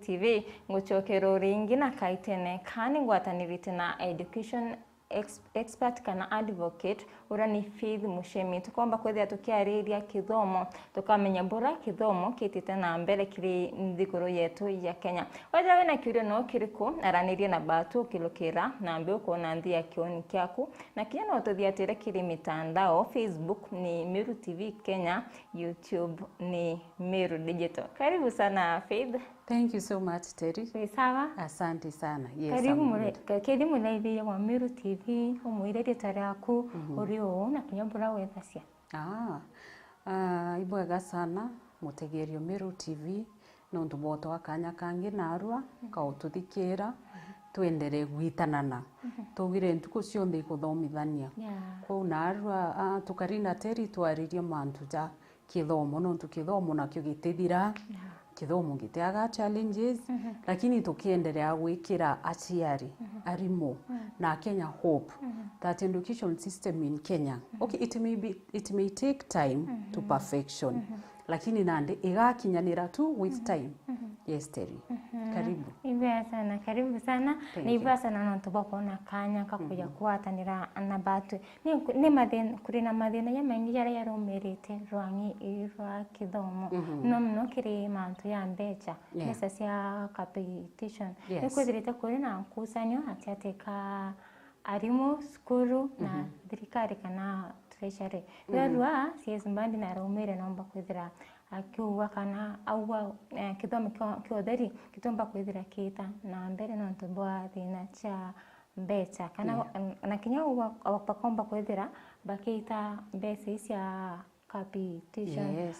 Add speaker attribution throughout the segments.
Speaker 1: TV nguchokero ringi na kaitene kani ngwatanirite na education expert kana advocate urani Faith Mushemi tukomba kwethia tukiariria kithomo tukamenya bora kithomo kitite na mbele kiri nthiguru yetu ya Kenya. Wetha wina kiurio no kiriku aranirie na batu kilukira na mbe ukona nthi ya kioni kiaku na kia no tuthiatire kiri mitandao. Facebook ni Meru TV Kenya, YouTube ni Meru Digital. Karibu sana Faith.
Speaker 2: Thank you so much, Terry.
Speaker 1: Sawa?
Speaker 2: Asante sana. Yes,
Speaker 1: karibu mulaithi wa Meru TV umuirete taraku urio na kinyambura wethacia.
Speaker 2: Ibwega sana mutegerio Meru TV no nduboto akanya kangi narua ka ututhikira tuendere gwitanana tugire ntuko cionthe ikuthomithania ko narua tukarina Terry twaririe mantu ja kithomo no tukithomo nakyo gitithira kithomo giteaga challenges lakini tukiendelea gwikira aciari arimo na Kenya hope that education system in Kenya it may take time to perfection lakini nande igakinyanira tu with time. Yes, Terry. Karibu.
Speaker 1: Karibu sana. Ni sana no tubakona kanya kakuja kwatanira na batu. Ni mathina kuri na mathina ya mengi ya romerete rwangi irwa kithomo. No kiri mantu ya mbecha. Nesa cia competition. Ni kwithirite kuri na kusanyo atiateka arimu skuru na thirikari kana treasury. Rwa CS mbandi na romere nomba kwithira akiuwa kana auwa kithomo kiotheri kitomba kwithira kita na mbere no ntubwa thina cha mbecha kana na kinya abakomba kwithira bakita mbeca cia competition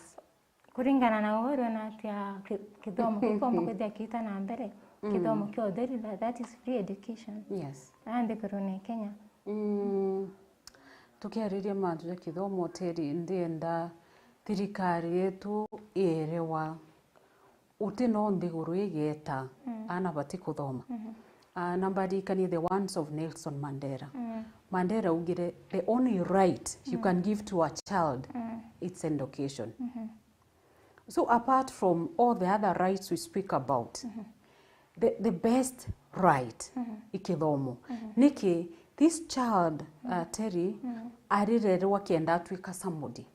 Speaker 1: kuringana na woro na tia kithomo kikomba kwithira kita na mbere kithomo kiotheri that is free education.
Speaker 2: Yes.
Speaker 1: Ande korone Kenya.
Speaker 2: Tukiariria mantu ya kithomo Terry ndienda thirikari yetu yerewa utino nthiguru igeta ana bati kuthoma. Nambari kani the ones of Nelson Mandela. Mandela ugire the only right you can give to a child it's education. So apart from all the other rights we speak about, the best right ikithomo niki this child Terry arirerwa kenda atwika somebody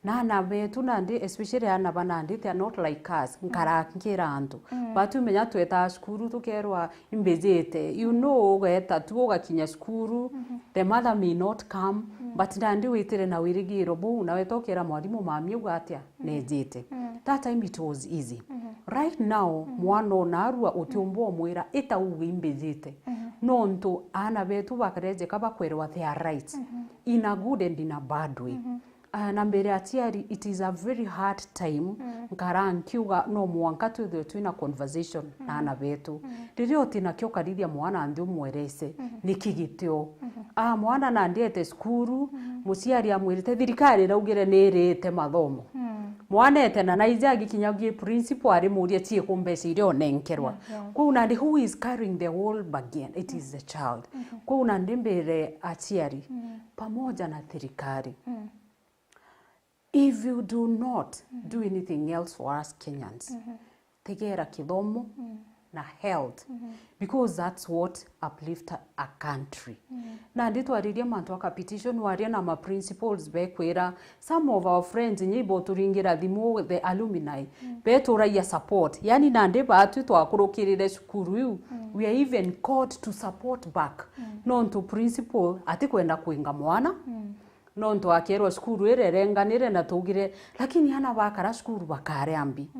Speaker 2: na ana betu nandi especially ana banandi they are not like us nkarakira antu batu menya tweta skuru tukerwa imbezete you know geta tuoga kinya skuru the mother may not come but nandi witire na wirigiro bu na wetokera mwalimu mami ugatia nejete that time it was easy. Right now mwana narua utiombo mwira eta ugimbezete nonto ana betu bakareje kabakwerwa their rights in a good and in a bad way. Na mbere atiari it is a very hard time nkarankiuga no mwanka twethe twina conversation na ana betu ririo tina kyo karithia mwana nthi umwerese nikigitio mwana na ndiete skuru muciari amwirite thirikari raugire nirite mathomo mwana etena na ijagi kinyagie principal ari murie tie kumbeci irio nenkerwa kuna ndi who is carrying the whole burden it is the child kuna ndi mbere atiari pamoja na thirikari. If you do not do anything else for us Kenyans, tegera kithomo na health because that's what uplift a country. Na nditwaririe mantu aka petition waria na ma principles bekwira some of our friends nyibo turingira thimu the alumni beturaia support yani nande batu twakurukirire cukuru yu we are even called to support back non to principal ati kwenda kuinga mwana nonto akerwa skuru ererenganire na tugire lakini hana bakara skuru bakare ambi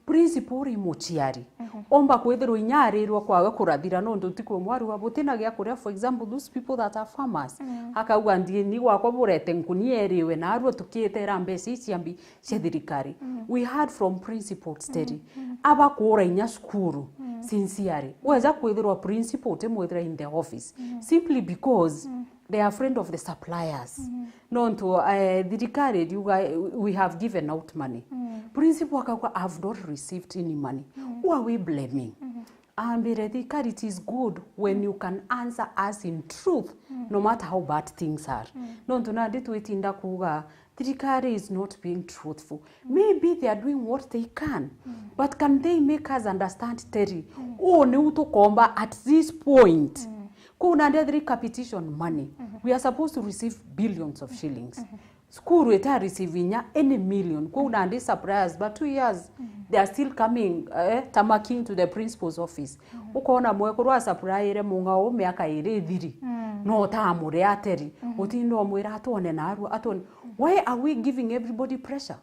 Speaker 2: principal imuchiari omba kwethirwo inyarirwa kwawe kurathira nonto tikwo mwaru wabutina gya kuria for example those people that are farmers akauga ndie ni gwakwa burete nkunieriwe na arwo tukitera mbeci iciambi cethirikari we heard from principal steady abakura inya skuru sincerely weza kwethirwa principal temwethira in the office simply because they are friend of the suppliers. Nonto thirikari we have given out money. Principal akauga I have not received any money. Who are we blaming? ambire thirikari, it is good when you can answer us in truth, no matter how bad things are. No tunandi twetinda kuga thirikari is not being truthful. Maybe they are doing what they can, but can they make us understand, Terry? Oh, ne utokomba at this point. Kuna ndedri capitation money. We are supposed to receive billions of shillings. School weta receiving any million. Kuna ndi surprise, but 2 years they are still coming tamaking to the principal's office. Ukona mwekorwa surprise munga o miaka ire thiri. No tamure ateri. Utindo mwira atone naru atone. Why are we giving everybody pressure?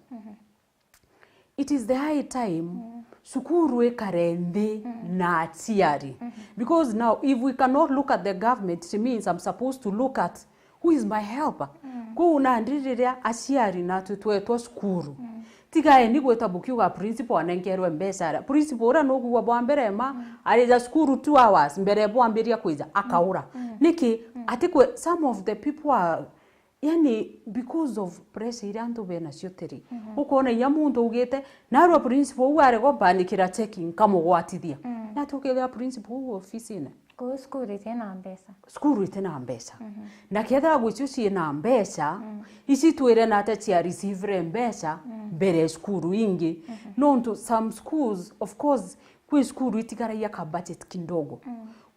Speaker 2: It is the high time sukuru ekarende na atiari. Because now if we cannot look at the government, it means I'm supposed to look at who is my helper. Ko unandirira asiari na tutweto sukuru. Tigae ni gweta bukiuga principal anengerwe mbesara. Principal ora no kuwa bwambere ma areja sukuru 2 hours mbere bwamberia kwiza akaura. Niki atikwe some of the people are yani because of pressure iranto bena cioteri. Ukona ya muntu ugete naro principal ware go banikira checking kamo gwatithia. Na tukega principal office ine.
Speaker 1: Ko skuru itena mbesa.
Speaker 2: Skuru itena mbesa. Na ketha gwicio ciena mbesa, ici twire na ate cia receive mbesa bere skuru ingi. No to some schools of course kwi skuru itigara ya ka budget kindogo.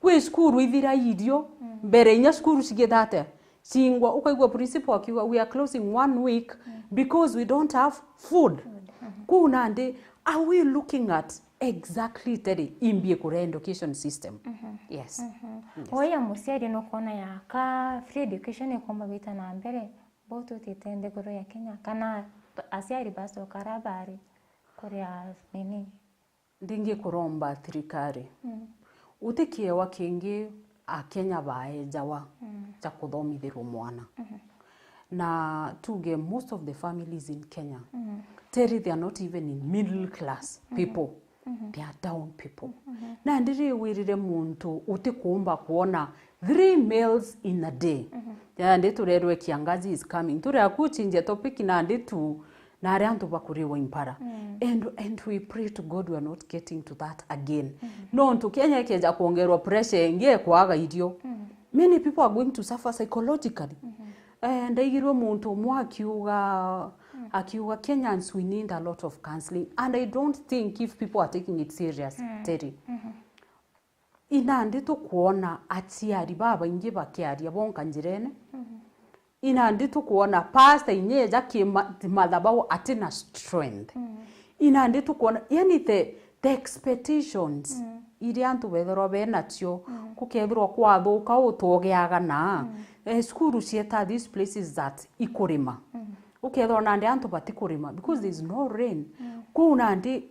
Speaker 2: Kwi skuru ithira idio bere inya skuru cigethate. Singwa ukaigwa principal akiwa we are closing 1 week because we don't have food. Kuna ndi are we looking at exactly tedi imbie kure education system? Yes.
Speaker 1: Oya musiari no kona ya ka free education ekomba bita na mbere boto titende goro ya Kenya kana asiari baso karabari korea nini
Speaker 2: ndingi kuromba thirikari utikie wa kingi a Kenya bae jawa cha kuthomithirwo mwana na tuge most of the families in Kenya Terry, they are not even in middle class people. They are down people. Na ndiri wirire muntu utikumba kuona 3 meals in a day. Ya ndi turerwe kiangazi is coming. Ture akuchinje topic na ndi tu na ariantu bakuriwa impara. And we pray to God we are not getting to that again. No ntu Kenya keja kuongerwa pressure ngie kwaga idio. Many people are going to suffer psychologically. Ndaigirwe muntu mwakiuga akiuga Kenyans we need a lot of counseling, and I don't think if people are taking it serious, Terry. Inandi to kuona atiari baba ingi bakiaria bonka njirene. Inandi to kuona pastor inyeja kimadhabahu atina strength. Inandi to kuona yani the expectations iriantu wethero benatio kukethirwo kwathuka utogeaga na skuru cieta these places that ikurima. Ukethwa na ndi antu batikurima because there is no rain. Kuna ndi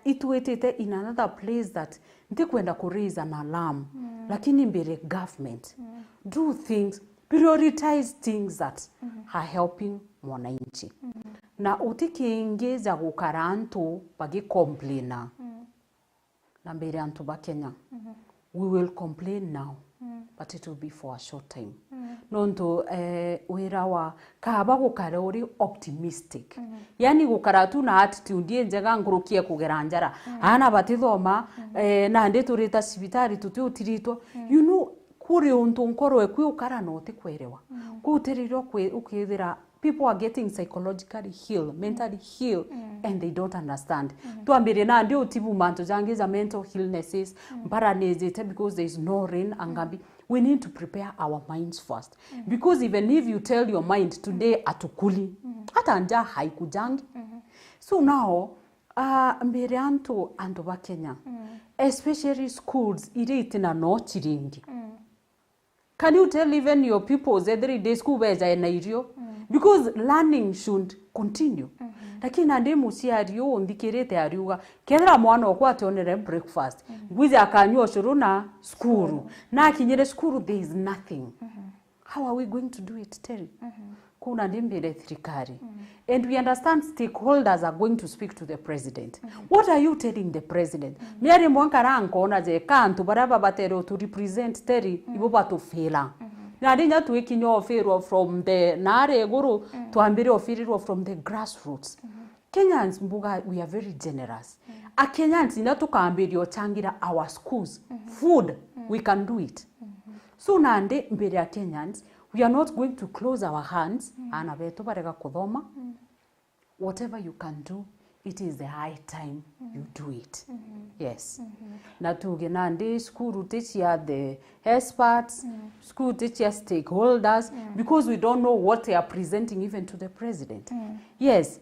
Speaker 2: itwetete in another place that ndikwenda ku raise an alarm. Lakini mbere government do things, prioritize things that are helping mwananchi. Na utikiengeza gukara antu bagi complaina. Na mbere antu ba Kenya. We will complain now. But it will be for a short time. Nonto wirawa kaba gukara uri optimistic. Yani gukara tu na attitude njega ngurukie kugera njara. Ana batithoma na ndi turita cibitari tututiritwo. You know kuri untu nkorwe kwi ukara no tikwerewa. Kutiriro ukithira people are getting psychologically healed, mentally healed, and they don't understand. Tuambire na ndio tibu manto jangiza mental illnesses, paranezete because there is no rain angambi. We need to prepare our minds first. Because even if you tell your mind today atukuli, hata nja haikujangi. So now, mbere antu ba Kenya, especially schools, ire itina no chiringi. Can you tell even your pupils every day school beja na irio? Because learning should continue. Lakini ande musiario ndikirete ariuga kethera mwana okwa atonere breakfast gwize akanywa curu na skuru na akinyere skuru there is nothing. How are we going to do it, Terry? Kuna ndimbere thirikari. And we understand stakeholders are going to speak to the president. What are you telling the president? Miari mwankara ankona je kantu baraba batero to represent Terry ibo batu fela. Na ndinya tuikinyo ofero from the nare guru tuambire ofiro from the grassroots. Kenyans mbuga we are very generous. a Kenyans ina tukambirio changira our schools food we can do it so nande mbere ya Kenyans we are not going to close our hands ana beto barega kuthoma whatever you can do it is the high time you do it yes na tuge nande school teachia the experts school teachia stakeholders because we don't know what they are presenting even to the president yes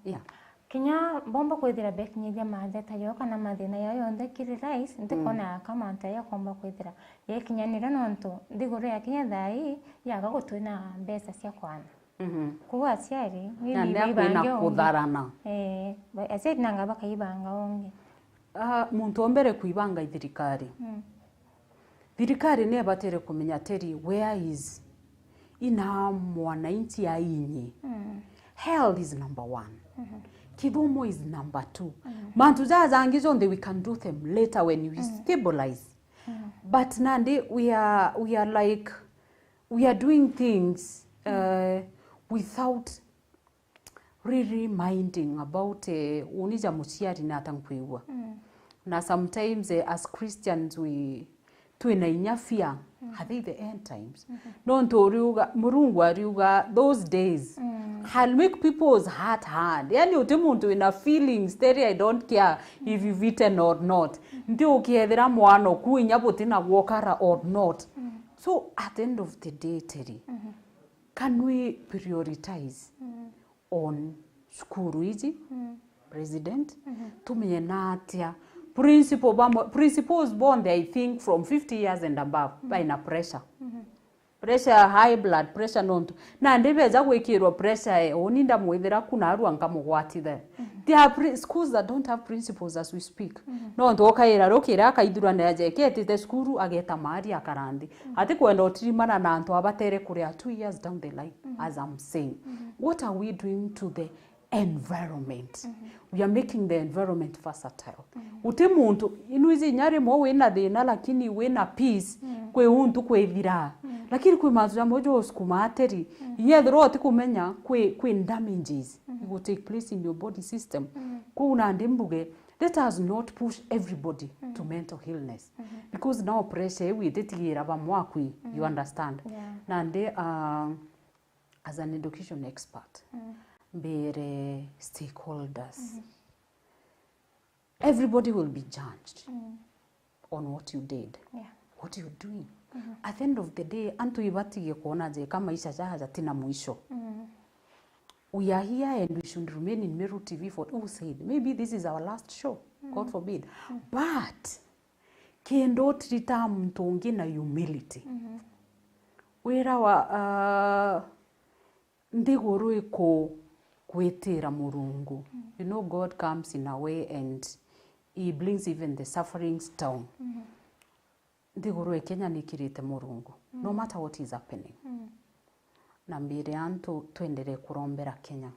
Speaker 2: yeah
Speaker 1: Kinya bomba kwithira bekinyithia matheta yo kana mathina yo yonthe kiri rais ndikona kama ntaya komba kwithira yekinyanira nonto ndiguru ya Kenya thai yaga gutwina mbeca cia kwana kuwa aciari
Speaker 2: na kutharana
Speaker 1: aciari nanga bakaibanga onge
Speaker 2: muntu ombere kuibanga thirikari thirikari ne batere kumenya teri where is ina mwananchi ya inyi health is number 1 Kibomo is number 2. Mantu zangizo and we can do them later when we stabilize. But nandi we are like we are doing things without really minding about unija musiari na tankwewa. Na sometimes as Christians we tuina inyafia hadi the end times. Nonto riuga murungu ariuga those days. I'll make people's heart hard. Yani utimuntu ina feelings teri I don't care if you've eaten or not. Ndio ukiethera mwana kuinya butina gwokara or not. So at the end of the day teri can we prioritize on skuru hizi president tumenye natia principles born I think from 50 years and above by na pressure pressure high blood pressure nonto na ndebeza gwikirwa pressure oninda mwithira kuna aru ankamugwati there there are schools that don't have principles as we speak nonto okaira rokira akaithura na jekete the school ageta mari akarandi ati kwenda otirimana na antu abatere kuria 2 years down the line as I'm saying what are we doing to the environment we are making the environment versatile uti muntu inuizi nyari mo wena thina lakini wena peace kwe untu kwethira lakini kwe mazu mojo skuma ateri yethro ati kumenya kwe damages it will take place in your body system kuna ndimbuge let us not push everybody to mental illness because now pressure we detigira bamwakwi you understand nande as an education expert bere stakeholders everybody will be judged on what you did what you're doing at the end of the day antu ibatige kuona je kama isha jahaja tina mwisho we are here and we should remain in Meru TV for who said maybe this is our last show God forbid but kendo trita mtongi na humility wera wa ndiguru iko kwetera murungu you know God comes in a way and he brings even the sufferings down ndiguru Kenya nikirite murungu no matter what is happening na mbere antu twendere kurombera Kenya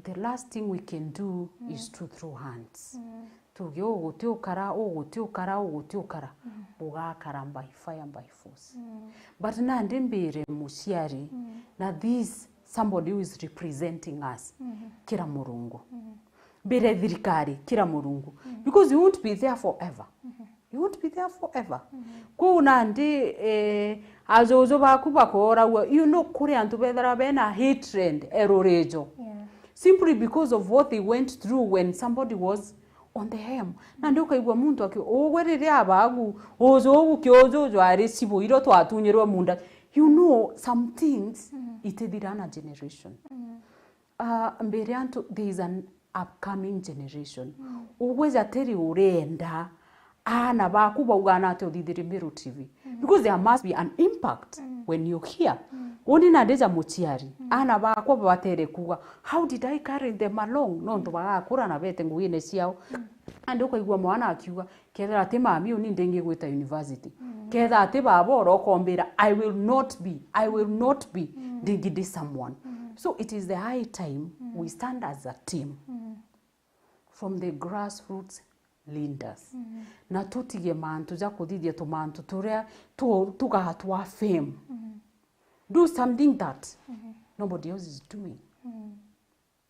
Speaker 2: the last thing we can do is to throw hands tuge ogutiukara ugakara by fire by force but na ndimbere musiari na this somebody who is representing us kira murungu bere thirikari kira murungu because you won't be there forever you won't be there forever kuna ndi azozo bakubakora you know kuri antu bethara bena hatred erorejo simply because of what they went through when somebody was on the hem na ndio kaigwa muntu aki ogwerere abagu ozo ukyozo ari sibo iro twatunyerwa munda you know some things itedirana generation mbere antu there is an upcoming generation ugweza teri urenda ana bakuba ugana to the Meru TV because there must be an impact when you hear oni na deja muchiari ana bakwa batere kuwa how did I carry them along no ndo bagakura na bete nguine ciao andi ukaigwa mwana akiuga kethera ati mami uni ndenge gwita university ketha ati babo rokombira I will not be digidi someone so it is the high time we stand as a team from the grassroots leaders na tutige mantu ja kuthithia tumantu turia tugahatwa fame do something that nobody else is doing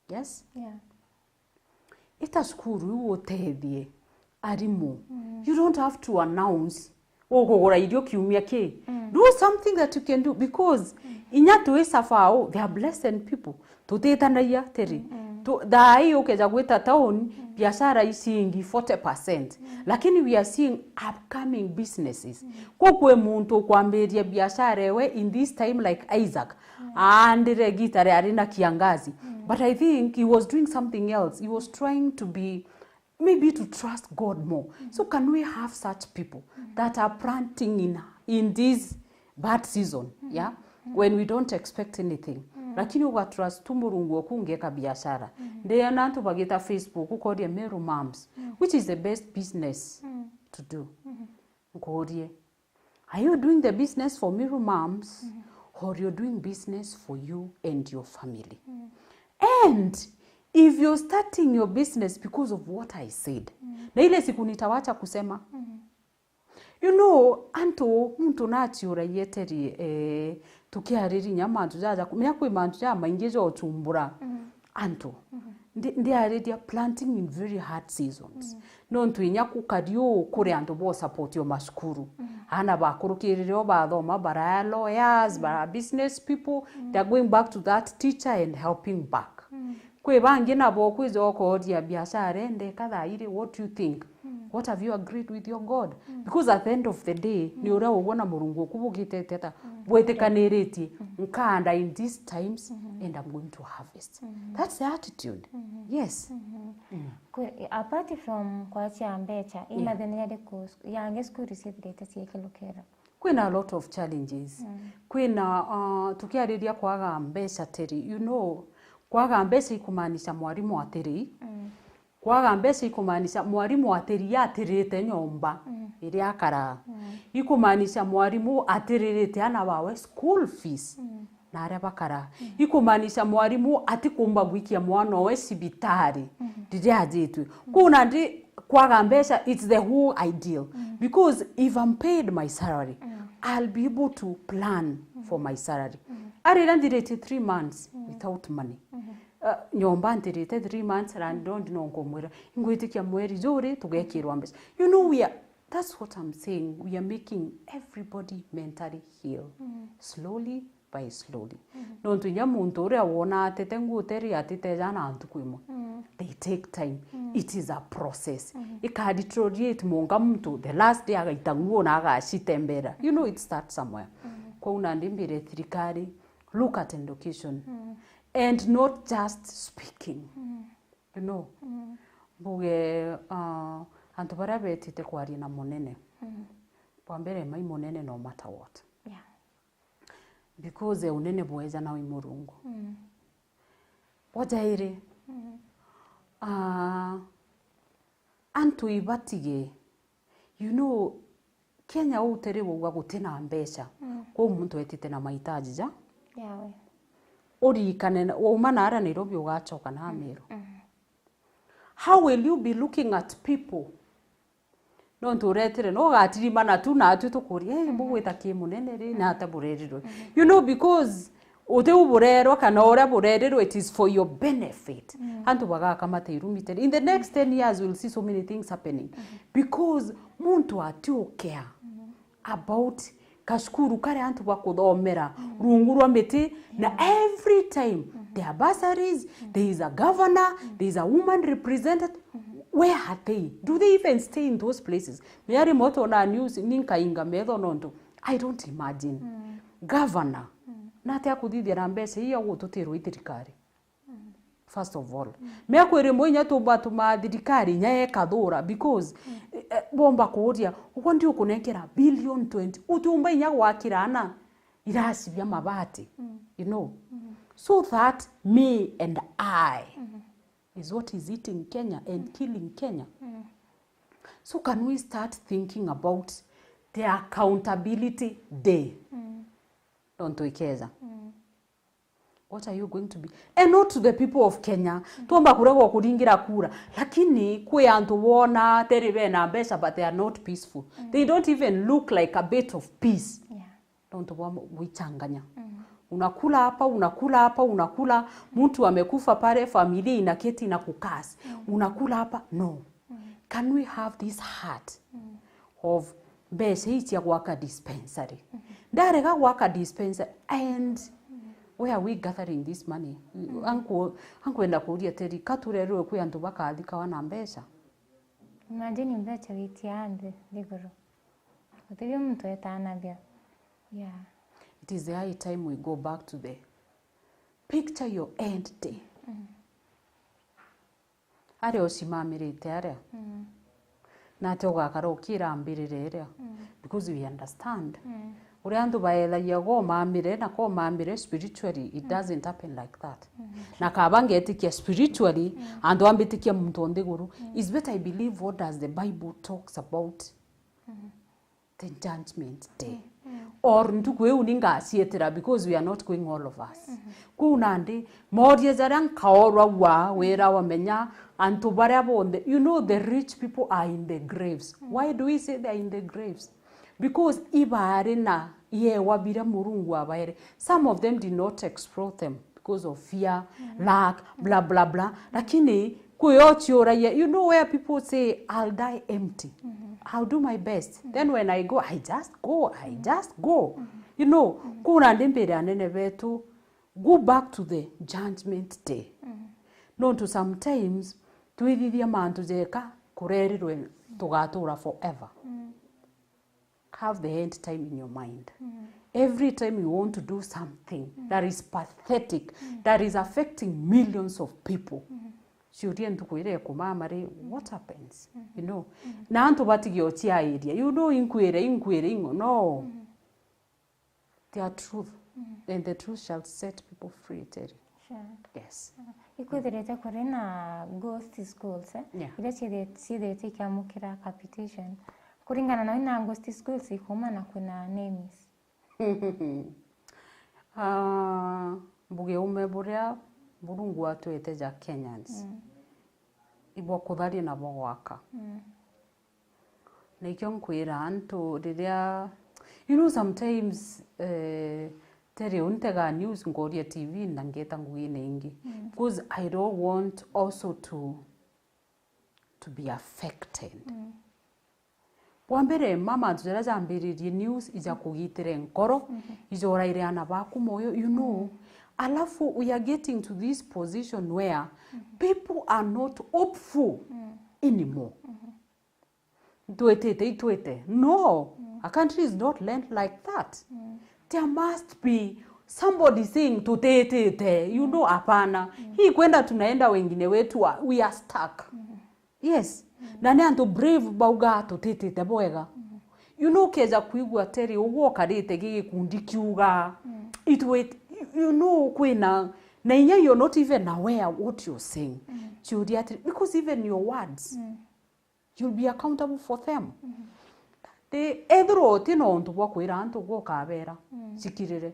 Speaker 2: yes ita skuru uotethie arimu. You don't have to announce ogogora irio kiumia ki. Do something that you can do, because inya tuisa fao, they are blessed people. Tutetanaia teri. Dai ukeja gwita town biashara isingi 40%, lakini we are seeing upcoming businesses. Kokwe muntu kwamberia biashara ewe in this time like Isaac and regitare arina kiangazi. But I think he was doing something else. He was trying to be, maybe to trust God more. So can we have such people that are planting in this bad season, yeah, when we don't expect anything? Lakini ugatrust tumurungu okungeka biashara. Ndeya nantu bagita Facebook ukodie Meru Moms, which is the best business to do. Ukodie, are you doing the business for Meru Moms, or you're doing business for you and your family? And if you're starting your business because of what I said, na ile siku nitawacha kusema, you know, anto muntu nachiura yeteri tukiariri nyamantu jaja kumya mantu ja maingejo otumbura anto ndi aridi planting in very hard seasons. Nontu inyaku kadio kure anto bo support yo mashukuru ana bakurukiriro bathoma bara lawyers, bara business people, they are going back to that teacher and helping back. Kwe bangi na bo kwizo ko dia biashara ende kadha ile, what do you think? What have you agreed with your God? Because at the end of the day, ni ura ubona murungu kubugite teta bwetekaniriti nkanda in these times and I'm going to harvest. That's the attitude. Yes.
Speaker 1: Apart from kwa chiambecha imathene yade yange school receipt siekilokera.
Speaker 2: Kwina a lot of challenges. Kwina tukiariria kwaga mbeca teri, you know, kwaga mbeca ikumanisha mwarimu atiri. Kwaga mbeca ikumanisha mwarimu atiri yatirite nyomba iri akara. Ikumanisha mwarimu atiririte ana wawe school fees na aria bakara. Ikumanisha mwarimu atikumba gwikia mwana we sibitari ndije ajitu. Kuna ndi kwaga mbeca, it's the whole ideal, because if I'm paid my salary, I'll be able to plan for my salary. Arira ndirete 3 months without money. Nyomba ndirete 3 months and don't know ngomwera ingwitikia mweri jore tugekirwa mbeca. You know, that's what I'm saying. We are making everybody mentally heal slowly by slowly. Nontu nyamuntu uri awona atete nguteri atite jana antukwimo. They take time. It is a process. Ikaditrodiate monga mtu the last day agaitanguo na agashitembera. You know, it starts somewhere. Kwa unandimbire thirikari, look at education. And not just speaking. You know. Buge antu bara betite kwari na monene. Pambere mai monene no matter what.
Speaker 1: Yeah.
Speaker 2: Because unene bweza na imurungu. Wajaire. Antu ibatige. You know, Kenya utere woga gutena mbeca. Kwa muntu etite na mahitaji ja?
Speaker 1: Yawe.
Speaker 2: Ori kanena umana ara Nairobi ugachoka na Meru. How will you be looking at people? No nturetire no gatiri mana tu na atu tukuri bugwita kimunene ri na atabureriro. You know, because ute uburero kana ora bureriro, it is for your benefit. Antu baga kama teirumite. In the next 10 years we'll see so many things happening, because muntu atiokea about kashukuru kare antu bakuthomera rungu rwa miti na every time there are bursaries, there is a governor, there is a woman representative. Where are they? Do they even stay in those places? Miari moto na news ninka inga medho nonto. I don't imagine. Governor nate akudithira mbeca iya gututirwo ithirikari. First of all, me akwere moinya tubatu ma thirikari nya ekathura, because bomba kuria uko ndio kunekera billion 20 utumba inya gwakirana irasibia mabati, you know. So that me and I is what is eating Kenya and killing Kenya. So can we start thinking about the accountability day? Don't we care? What are you going to be? And not to the people of Kenya. Tuomba kurego kuringira kura. Lakini kwe antu wona teribe na mbeca, but they are not peaceful. They don't even look like a bit of peace. Yeah. Don't wichanganya. Unakula hapa, unakula hapa, unakula, mtu amekufa pale, familia inaketi na kukasi. Unakula hapa, no. Can we have this heart of bese hichi ya gwaka dispensary? Ndarega gwaka dispensary and where are we gathering this money? Ankwenda kuria teri katurerwe kwi antu bakathika wana mbeca.
Speaker 1: Imagine mbeca witiande ligoro. Utibyo mtu etanabia. Yeah.
Speaker 2: It is the high time we go back to the picture your end day. Are osimamirite are. Na togakara ukirambirire because we understand. Uri antu baethagia go mamire na ko mamire spiritually, it doesn't happen like that. Na kabange etikia spiritually andu ambitikia muntu ondiguru is better. I believe what does the Bible talks about the judgment day. Or ntukwe uninga sietera because we are not going all of us. Kunandi morie zaran kaorwa wa wera wamenya antu baria bonde. You know the rich people are in the graves. Why do we say they are in the graves? Because ibare na ye wabira murungu abaere. Some of them did not explore them because of fear, lack, blah blah blah. Lakini kuyochiora ye, you know where people say I'll die empty. I'll do my best. Then when I go, I just go. You know, kuna ndembere anene betu, go back to the judgment day. No, to sometimes tuithithia mantu jeka kurerirwe tugatura forever. Have the end time in your mind. Every time you want to do something that is pathetic, that is affecting millions of people, what happens? You know, nanto batigio tia area. You know, inquiry, no. They are truth, and the truth shall set people free. Terry.
Speaker 1: Sure.
Speaker 2: Yes.
Speaker 1: Ikudirete korena ghost schools, Ile chide tika mukira capitation. Kuringana na ina ghost schools ikoma na kuna names.
Speaker 2: Buge umeburia burungu watu eteja Kenyans. Ibo kuthari na bogwaka. Na ikyo nkwira antu riria, you know, sometimes tere untega news ngoria TV na ngeta ngwine ingi because I don't want also to be affected. Wambere mama tuzera zambiririe news ija kugitire nkoro ijora ire ana baku moyo, you know. Alafu we are getting to this position where people are not hopeful anymore. No, a country is not lent like that. There must be somebody saying to you know, apana. Hii kwenda tunaenda wengine wetu, we are stuck. Yes. Nani anto brave bauga to boega. You know, keza kuigwa teri ugo karite gigi kundi kiuga. You know, kwena na you're not even aware what you're saying. Because even your words, you'll be accountable for them. The edro tino onto wakwira anto go kabera sikirire.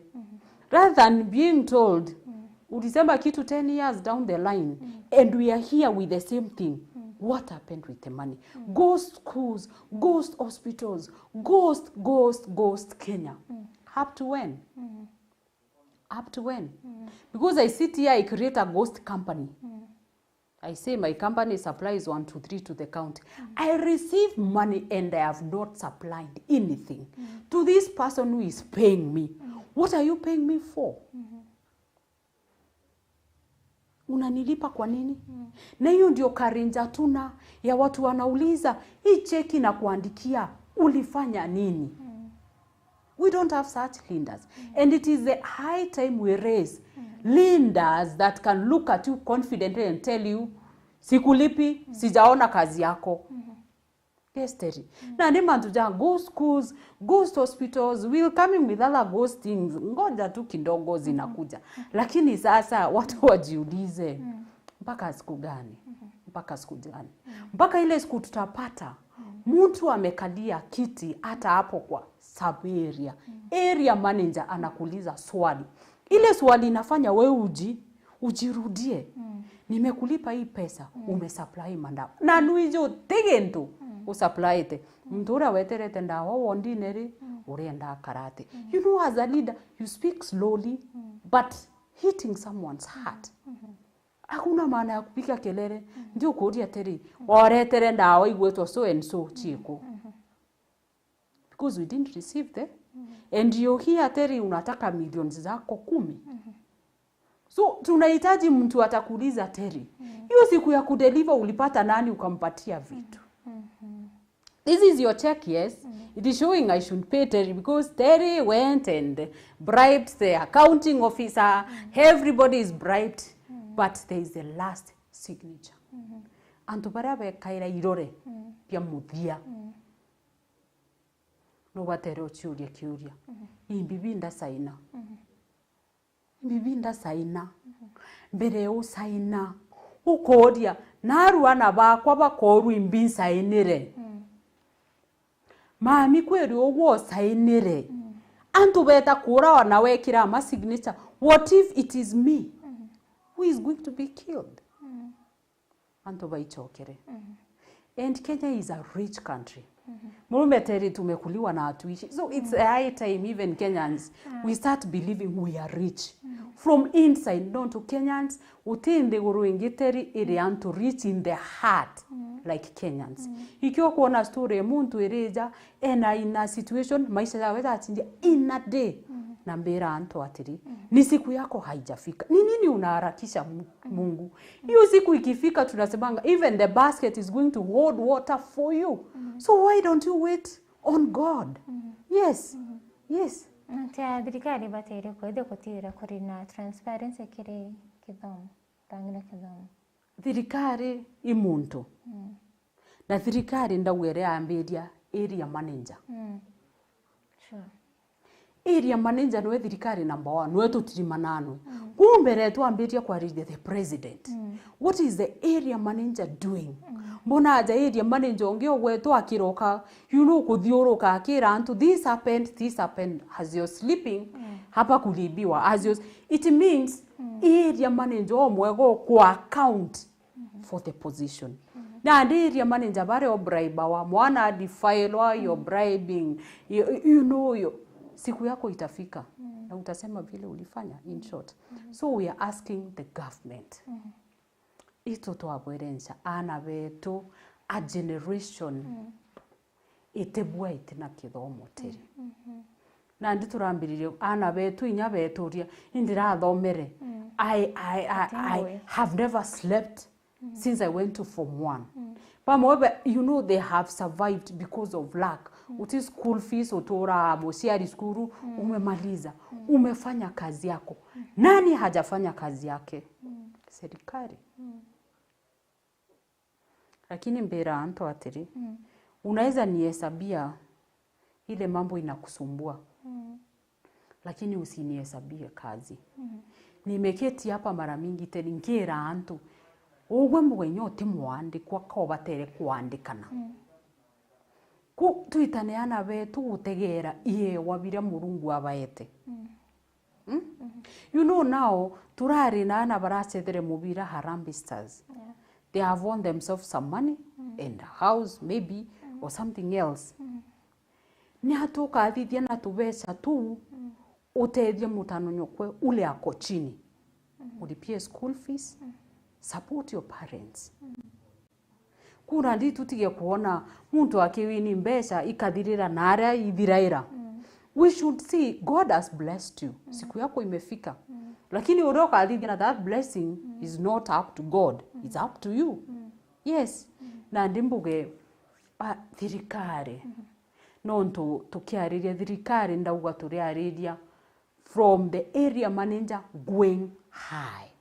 Speaker 2: Rather than being told, ulisemba kitu 10 years down the line, and we are here with the same thing. What happened with the money? Ghost schools, ghost hospitals, ghost Kenya. Up to when? Up to when? Because I sit here, I create a ghost company. I say my company supplies 1, 2, 3 to the county. I receive money and I have not supplied anything to this person who is paying me. What are you paying me for? Unanilipa kwa nini? Na hiyo ndio karinja tuna ya watu wanauliza, hii cheki na kuandikia ulifanya nini? We don't have such leaders. And it is the high time we raise leaders that can look at you confidently and tell you, sikulipi, sijaona kazi yako. Yes, Terry. Na nema tuja ghost schools, ghost hospitals, we'll coming with other ghost things. Ngoja tu kidogo zinakuja. Lakini sasa watu wajiulize, mpaka siku gani? Mpaka siku gani? Mpaka ile siku tutapata mtu amekalia kiti hata hapo kwa sub area manager anakuuliza swali. Ile swali inafanya wewe ujirudie. Nimekulipa hii pesa, umesupply mandawa. Na nuijo tegento usupply ite. Mtura weterete ndawa wondineri urenda karate. You know, as a leader, you speak slowly, but hitting someone's heart. Hakuna maana ya kupiga kelele, ndio kuria teri, oretere ndawa igwetwo so and so chiko. Because we didn't receive them. And you hear teri unataka millions zako 10. So tunahitaji mtu atakuuliza teri. Hiyo siku ya kudeliver ulipata nani ukampatia vitu? This is your check, yes. It is showing I should pay Terry because Terry went and bribed the accounting officer. Everybody is bribed, but there is the last signature. Antu baria bekaira irore pia muthia. No batere ochiuria kiuria. Imbibinda saina. Imbibinda saina. Mbere o saina. Ukoria naruana bakwa bakoru imbi sainire. Mami kweri owo sainire. Antu beta kura wana wekira ama signature. What if it is me? Who is going to be killed? Antu baichokere. And Kenya is a rich country. Murume teri tumekuliwa na atuishi. So it's a high time even Kenyans we start believing we are rich. From inside down to Kenyans, utinde guruingi teri iri antu rich in the heart like Kenyans. Ikiwa kuona story muntu ireja ena ina situation maisha yawe tatinde in a day. Na mbera antu atiri ni siku yako haijafika. Ni nini unaharakisha Mungu? Hiyo siku ikifika tunasemanga even the basket is going to hold water for you. So why don't you wait on God? Yes. Yes.
Speaker 1: Ntia thirikari batere ko ide kutira kuri na transparency kiri kithomo tangira kithomo.
Speaker 2: Thirikari imuntu. Na thirikari ndawere ambiria area manager.
Speaker 1: Sure.
Speaker 2: Area manager no thirikari number 1 no tutirimanano. Kumbere tuambiria kwa the president. What is the area manager doing? Mbona aja area manager ongeo gwetu akiroka you know kuthiuruka akira antu this happened as you're sleeping hapa kulibiwa as you it means area manager omwego kwa account for the position. Na area manager bare obribe wa mwana defile wa you bribing you know you siku yako itafika na utasema vile ulifanya in short. So we are asking the government ito twabwerensa ana betu a generation itebwa itina kithomo teri. Na nditurambiririe ana betu inya beturia indirathomere I have never slept since I went to form 1. Pamoja you know they have survived because of lack. Uti school fees utora mosiari skuru umemaliza. Umefanya kazi yako. Nani hajafanya kazi yake? Serikali. Lakini mbera anto atiri. Unaweza nihesabia ile mambo inakusumbua. Lakini usinihesabie kazi. Nimeketi hapa mara mingi tena ngera anto. Ogwe mwenyote mwandikwa ko batere kuandikana. Ku tuitaneana betu gutegera iye wabira murungu abaete. You know now turari na ana baracethere mubira Harambee Stars. They have won themselves some money and a house maybe or something else. Ni hatuka athithia na tubesha tu utethia mutano nyokwe ule ako chini. Ulipie school fees. Support your parents. Kuna ndi tutige kuona muntu akiwini mbesha ikathirira na aria ithiraira. We should see God has blessed you. Siku yako imefika. Lakini uroka athithia that blessing is not up to God. It's up to you. Yes. Na ndimbuge thirikari. Nonto tukiariria thirikari ndauga turiariria from the area manager going high.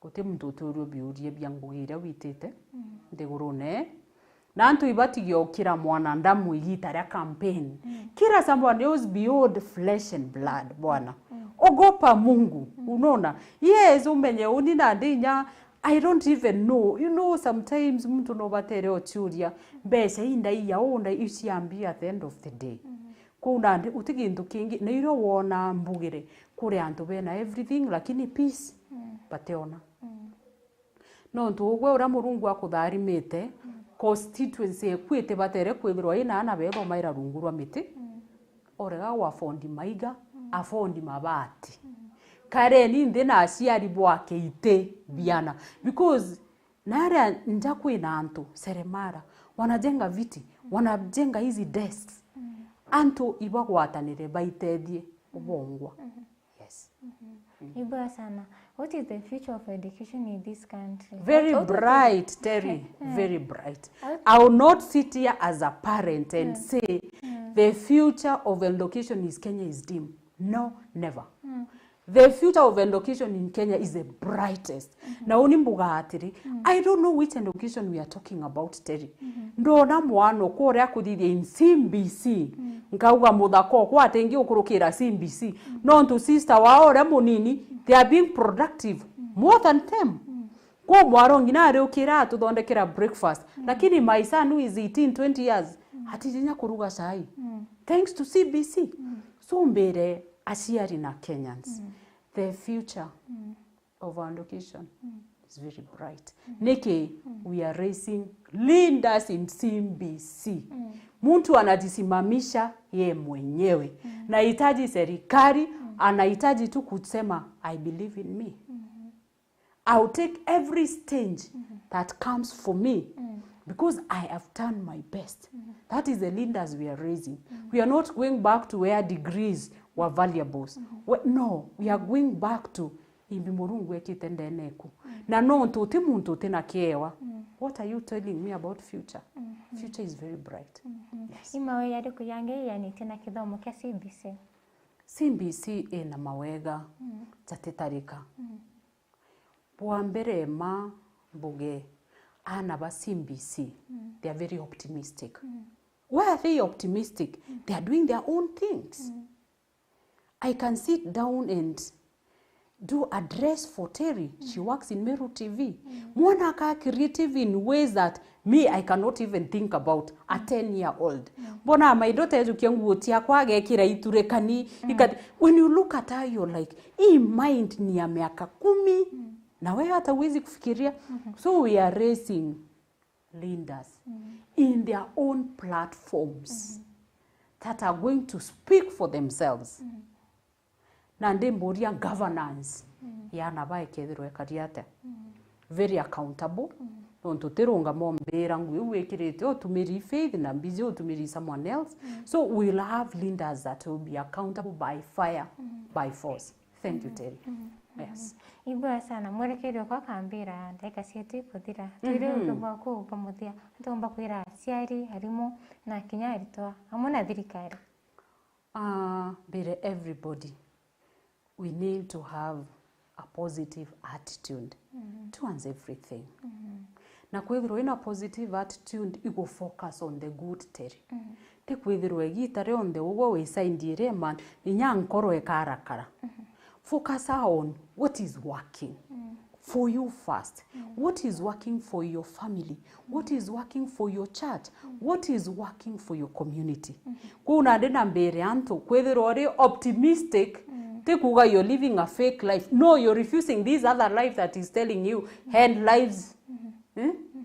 Speaker 2: Kote muntu turio biurie byangugira witete ndigurune na antu ibatigio kira mwana ndamu igitaria campaign kira someone else beyond flesh and blood bwana ogopa Mungu unaona yes umenye uni na ndinya I don't even know you know sometimes muntu no batere ochuria mbesha inda iya onda iciambia at the end of the day kuna ndi utigindu kingi na iro wona mbugire kure antu bena everything lakini peace bateona. No ntugwe ura murungu akutharimite constituency ekwite batere kwithirwa ina ana betho maira rungu rwa miti orega wa fondi maiga afondi mabati kare ni ndena aciari bwake ite biana because nara nja kwina antu seremara wanajenga viti wanajenga hizi desks antu ibagwatanire baitethie ubongwa. Yes.
Speaker 1: Ibwa sana. What is the future of education in this country?
Speaker 2: Very bright, Terry. Very bright. I will not sit here as a parent and say the future of education in Kenya is dim. No, never. The future of education in Kenya is the brightest. Na unimbuga atiri, I don't know which education we are talking about, Terry. Ndona mwano kore akuthithia in CBC. Nkauga muthako kwa atengi ukurukira CBC. No to sister wao re munini, they are being productive more than them. Kwa mwaro ngina ari ukira tuthondekera breakfast. Lakini my son who is 18 20 years hatijinya kuruga chai. Thanks to CBC. So mbere aciari na Kenyans. The future of our education is very bright. Niki, we are raising leaders in CBC. Muntu anajisimamisha ye mwenyewe. Nahitaji serikali, anahitaji tu kusema, I believe in me. I'll take every stage that comes for me because I have done my best. That is the leaders we are raising. We are not going back to where degrees were valuables. No, we are going back to imbi murungu ekite ndeneku. Na no ntuti muntu tena kiewa. What are you telling me about future? Future is very bright. Yes.
Speaker 1: Imawe yari kuyange yani tena kithomo kia CBC.
Speaker 2: CBC ina mawega jatetarika. Bwambere ma buge ana ba CBC. They are very optimistic. Why are they optimistic? They are doing their own things. I can sit down and do a dress for Terry. She works in Meru Tv. Mwana ka creative in ways that me I cannot even think about a 10-year-old. Bona my daughter ejukiangu tia kwage kira iturekani. When you look at her you're like, hii mind ni ya miaka 10. Na wewe hata huwezi kufikiria. So we are raising leaders in their own platforms that are going to speak for themselves. Na ndemboria governance ya nabaye kethirwe kariate very accountable nonto terunga mombera ngu wekirete otumiri faith na mbizi otumiri someone else. So we will have leaders that will be accountable by fire by force. Thank you, Terry. Yes.
Speaker 1: Ibwa sana mwerekerio kwa kambira ndeka ciete kuthira twire utumwa ku pamuthia ntomba kwira ciari harimo na kinya ritwa hamwe na thirikari.
Speaker 2: Bere everybody we need to have a positive attitude towards everything. Na kwithirwo ina positive attitude you focus on the good, Terry. Te kwithirwo gitare on the ugo we saindire man inya nkoro ekarakara. Focus on what is working for you first. What is working for your family? What is working for your church? What is working for your community? Kuna ndena mbere antu kwithirwo ri optimistic. Tekuga you're living a fake life. No, you're refusing this other life that is telling you hand lives.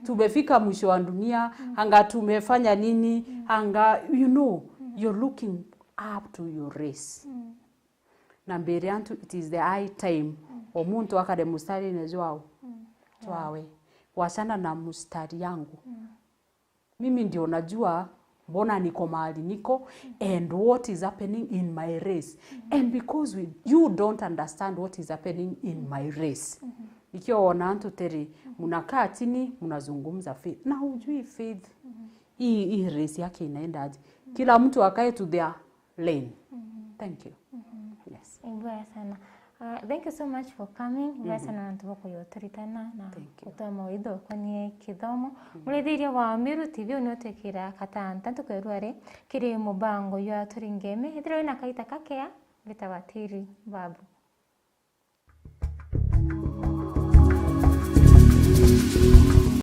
Speaker 2: Tumefika mwisho wa dunia, anga tumefanya nini, anga you know, you're looking up to your race. Na mbere antu it is the high time omuntu akade mustari nezwao. Twawe washana na mustari yangu. Mimi ndio najua mbona niko mahali niko and what is happening in my race. And because you don't understand what is happening in my race. Ikiwa wanantu Terry munakaa chini munazungumza faith na hujui faith hii race yake inaenda aje. Kila mtu akae to their lane. Thank you. Yes.
Speaker 1: Ibwa sana. Thank you so much for coming. Ibwa sana ntuboko yotoritana na kutoa mawaidha kwani kithomo. Mulethiria wa Meru TV unotekira katanta tukwerware kiri mubango ya turingeme ithiro ina kaita kakea bitawatiri babu.